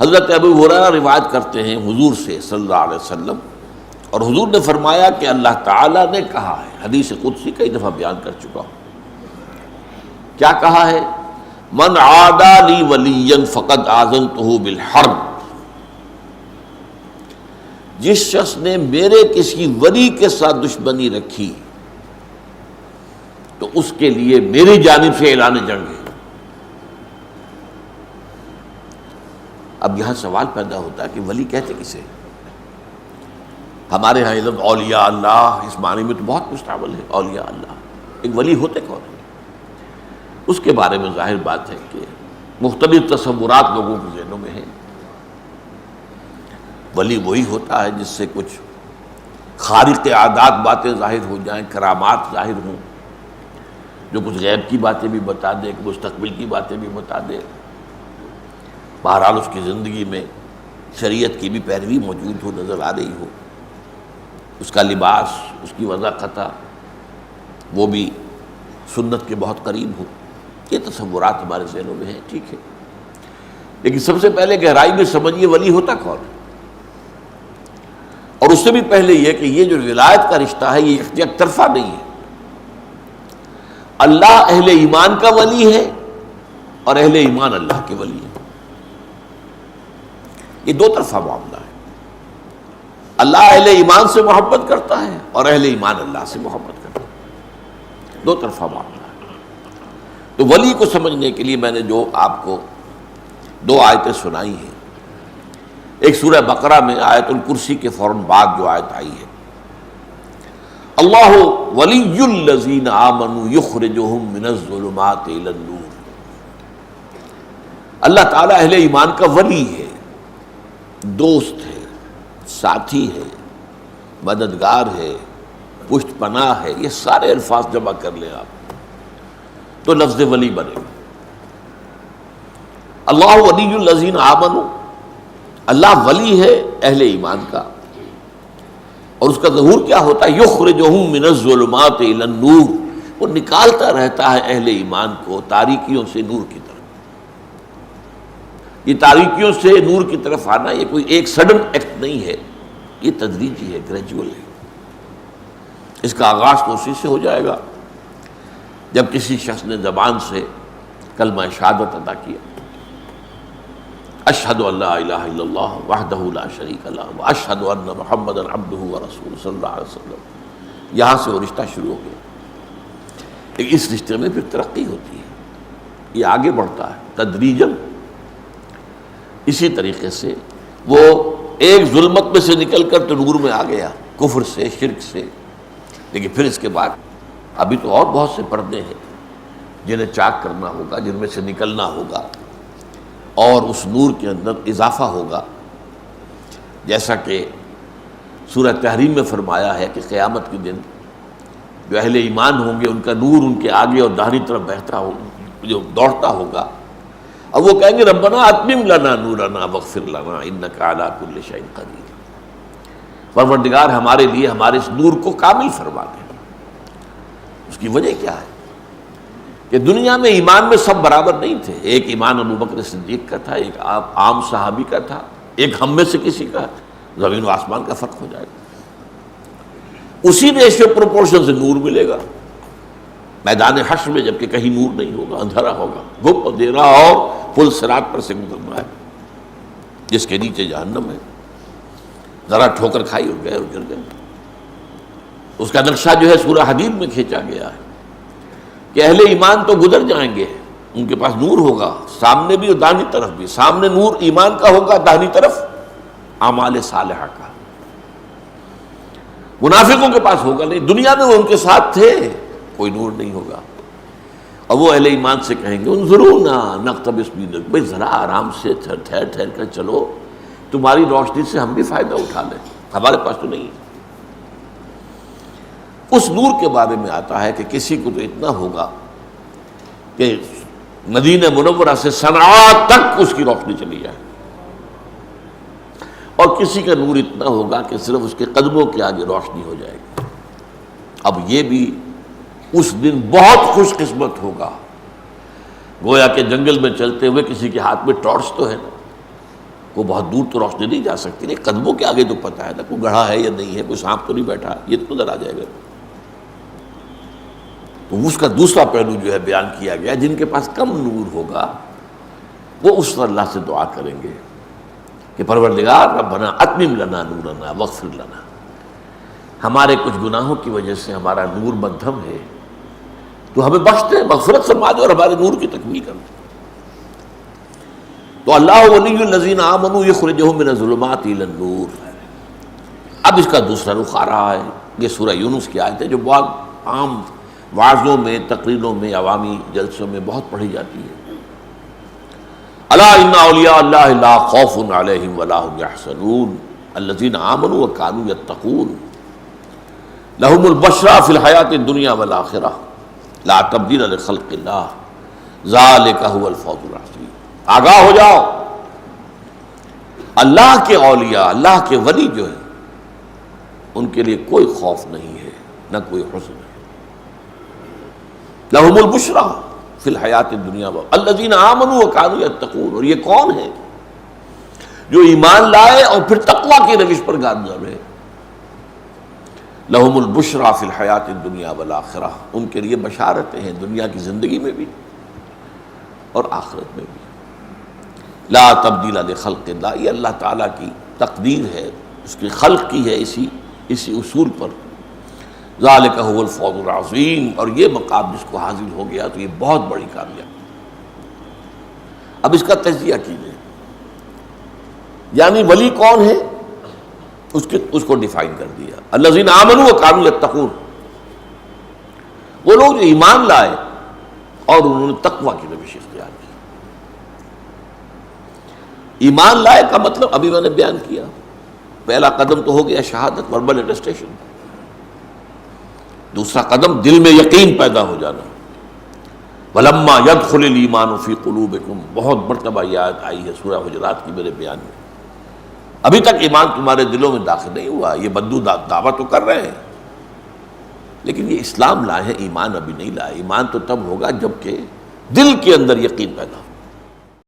حضرت ابو ہریرہ روایت کرتے ہیں حضور سے صلی اللہ علیہ وسلم، اور حضور نے فرمایا کہ اللہ تعالیٰ نے کہا ہے، حدیث قدسی کئی دفعہ بیان کر چکا ہوں، کیا کہا ہے؟ من عادی لی ولیا فقد آذنتہ بالحرب، جس شخص نے میرے کسی ولی کے ساتھ دشمنی رکھی تو اس کے لیے میری جانب سے اعلان جنگ ہے۔ اب یہاں سوال پیدا ہوتا ہے کہ ولی کہتے کسے؟ ہمارے یہاں علم اولیاء اللہ اس معنی میں تو بہت مستعمل ہے، اولیاء اللہ، ایک ولی ہوتے کون ہیں؟ اس کے بارے میں ظاہر بات ہے کہ مختلف تصورات لوگوں کے ذہنوں میں ہیں۔ ولی وہی ہوتا ہے جس سے کچھ خارق عادات باتیں ظاہر ہو جائیں، کرامات ظاہر ہوں، جو کچھ غیب کی باتیں بھی بتا دے، مستقبل کی باتیں بھی بتا دے، بہرحال اس کی زندگی میں شریعت کی بھی پیروی موجود ہو، نظر آ رہی ہو، اس کا لباس، اس کی وضاحت وہ بھی سنت کے بہت قریب ہو۔ یہ تصورات ہمارے ذہنوں میں ہیں، ٹھیک ہے، لیکن سب سے پہلے گہرائی میں سمجھیے ولی ہوتا کون ہے، اور اس سے بھی پہلے یہ کہ یہ جو ولایت کا رشتہ ہے یہ یک طرفہ نہیں ہے۔ اللہ اہل ایمان کا ولی ہے اور اہل ایمان اللہ کے ولی ہے، یہ دو طرفہ معاملہ ہے۔ اللہ اہل ایمان سے محبت کرتا ہے اور اہل ایمان اللہ سے محبت کرتا ہے، دو طرفہ معاملہ ہے۔ تو ولی کو سمجھنے کے لیے میں نے جو آپ کو دو آیتیں سنائی ہیں، ایک سورہ بقرہ میں آیت الکرسی کے فوراً بعد جو آیت آئی ہے، اللہ ولی الذین آمنوا یخرجہم من الظلمات الی النور، اللہ تعالیٰ اہل ایمان کا ولی ہے، دوست ہے، ساتھی ہے، مددگار ہے، پشت پناہ ہے، یہ سارے الفاظ جمع کر لیں آپ تو لفظ ولی بنے گا۔ اللہ ولی الذین آمنوا، اللہ ولی ہے اہل ایمان کا، اور اس کا ظہور کیا ہوتا ہے؟ یخرجہم من الظلمات الی النور، وہ نکالتا رہتا ہے اہل ایمان کو تاریکیوں سے نور کی طرف۔ یہ تاریکیوں سے نور کی طرف آنا یہ کوئی ایک سڈن ایکٹ نہیں ہے، یہ تدریجی ہے، گریجول ہے۔ اس کا آغاز تو اسی سے ہو جائے گا جب کسی شخص نے زبان سے کلمہ شہادت ادا کیا، اشہد ان لا الہ الا اللہ وحدہ لا شریک لہ واشہد ان محمدا عبدہ ورسولہ صلی اللہ علیہ وسلم، یہاں سے وہ رشتہ شروع ہو گیا۔ لیکن اس رشتے میں پھر ترقی ہوتی ہے، یہ آگے بڑھتا ہے تدریجاً۔ اسی طریقے سے وہ ایک ظلمت میں سے نکل کر تو نور میں آ گیا، کفر سے، شرک سے، لیکن پھر اس کے بعد ابھی تو اور بہت سے پردے ہیں جنہیں چاک کرنا ہوگا، جن میں سے نکلنا ہوگا، اور اس نور کے اندر اضافہ ہوگا، جیسا کہ سورہ تحریم میں فرمایا ہے کہ قیامت کے دن جو اہل ایمان ہوں گے ان کا نور ان کے آگے اور داہنی طرف بہتا ہو، جو دوڑتا ہوگا، اب وہ کہیں گے ربنا اتمم لنا نورنا واغفر لنا انک علی کل شیء قدیر، پروردگار ہمارے لیے ہمارے اس نور کو کامل فرما دے۔ اس کی وجہ کیا ہے کہ دنیا میں ایمان میں سب برابر نہیں تھے، ایک ایمان ابو بکر صدیق کا تھا، ایک عام صحابی کا تھا، ایک ہم میں سے کسی کا، زمین و آسمان کا فرق ہو جائے گا۔ اسی ریشیو پروپورشن سے نور ملے گا میدان حشر میں، جبکہ کہیں نور نہیں ہوگا، اندھیرا ہوگا، گھپ اندھیرا، اور پل صراط پر سے گزرنا ہے جس کے نیچے جہنم ہے، ذرا ٹھوکر کھائی اور گئے اور گر گئے۔ اس کا نقشہ جو ہے سورہ حدید میں کھینچا گیا ہے کہ اہل ایمان تو گزر جائیں گے، ان کے پاس نور ہوگا سامنے بھی اور داہنی طرف بھی، سامنے نور ایمان کا ہوگا، داہنی طرف اعمال صالحہ کا۔ منافقوں کے پاس ہوگا نہیں، دنیا میں وہ ان کے ساتھ تھے، کوئی نور نہیں ہوگا، اور وہ اہل ایمان سے کہیں گے انظرونا نقتبس من نورکم، بھائی ذرا آرام سے ٹھہر کر چلو، تمہاری روشنی سے ہم بھی فائدہ اٹھا لیں، ہمارے پاس تو نہیں ہے۔ اس نور کے بارے میں آتا ہے کہ کسی کو تو اتنا ہوگا کہ مدینہ منورہ سے صنعاء تک اس کی روشنی چلی جائے، اور کسی کا نور اتنا ہوگا کہ صرف اس کے قدموں کے آگے روشنی ہو جائے گی۔ اب یہ بھی اس دن بہت خوش قسمت ہوگا، گویا کہ جنگل میں چلتے ہوئے کسی کے ہاتھ میں ٹارچ تو ہے نا، وہ بہت دور تو روشنی نہیں جا سکتی، نہیں قدموں کے آگے تو پتہ ہے نا کوئی گڑھا ہے یا نہیں ہے، کوئی سانپ تو نہیں بیٹھا، یہ تو نظر آ جائے گا۔ تو اس کا دوسرا پہلو جو ہے بیان کیا گیا، جن کے پاس کم نور ہوگا وہ اس اللہ سے دعا کریں گے کہ پروردگار ربنا اتمم لنا نورنا واغفر لنا، ہمارے کچھ گناہوں کی وجہ سے ہمارا نور مدھم ہے، تو ہمیں بخش دے، مغفرت فرما دے اور ہمارے نور کی تکمیل کر دے۔ تو اللہ ولی الذین آمنوا یخرجہم من الظلمات الی النور۔ اب اس کا دوسرا رخ آ رہا ہے، یہ سورہ یونس کی آیت ہے جو بہت عام وعظوں میں، تقریروں میں، عوامی جلسوں میں بہت پڑھی جاتی ہے۔ الا ان اولیاء اللہ لا خوف علیہم ولا هم یحزنون الذین آمنوا وکانوا یتقون لهم البشرى فی الحیاۃ الدنیا والآخرہ لا تبدیل لخلق اللہ ذالک هو الفوز العظیم۔ آگاہ ہو جاؤ، اللہ کے اولیاء، اللہ کے ولی جو ہیں ان کے لیے کوئی خوف نہیں ہے، نہ کوئی حزن ہے۔ لهم البشرى فی الحیات الدنیا الذین آمنوا وکانوا یتقون، اور یہ کون ہے جو ایمان لائے اور پھر تقوی کی روش پر گامزن رہے۔ لهم البشرى فی الحیات الدنیا والآخرہ، ان کے لیے بشارتیں ہیں دنیا کی زندگی میں بھی اور آخرت میں بھی۔ لا تبدیل لخلق اللہ، یہ اللہ تعالیٰ کی تقدیر ہے، اس کی خلق کی ہے اسی اصول پر۔ ذالک هو الفوز العظیم، اور یہ مقام جس کو حاصل ہو گیا تو یہ بہت بڑی کامیابی۔ اب اس کا تجزیہ کیجیے، یعنی ولی کون ہے اس کو ڈیفائن کر دیا۔ الذین آمنوا وکانوا یتقون، وہ لوگ جو ایمان لائے اور انہوں نے تقوی کی روش اختیار کی۔ ایمان لائے کا مطلب ابھی میں نے بیان کیا، پہلا قدم تو ہو گیا شہادت، وربل اٹیسٹیشن، دوسرا قدم دل میں یقین پیدا ہو جانا۔ وَلَمَّا يَدْخُلِ الْإِيمَانُ فِي قُلُوبِكُمْ، بہت مرتبہ یہ آیت آئی ہے سورہ حجرات کی میرے بیان میں۔ ابھی تک ایمان تمہارے دلوں میں داخل نہیں ہوا، یہ بدو دعویٰ تو کر رہے ہیں لیکن یہ اسلام لائے ہیں، ایمان ابھی نہیں لائے۔ ایمان تو تب ہوگا جب کہ دل کے اندر یقین پیدا ہو۔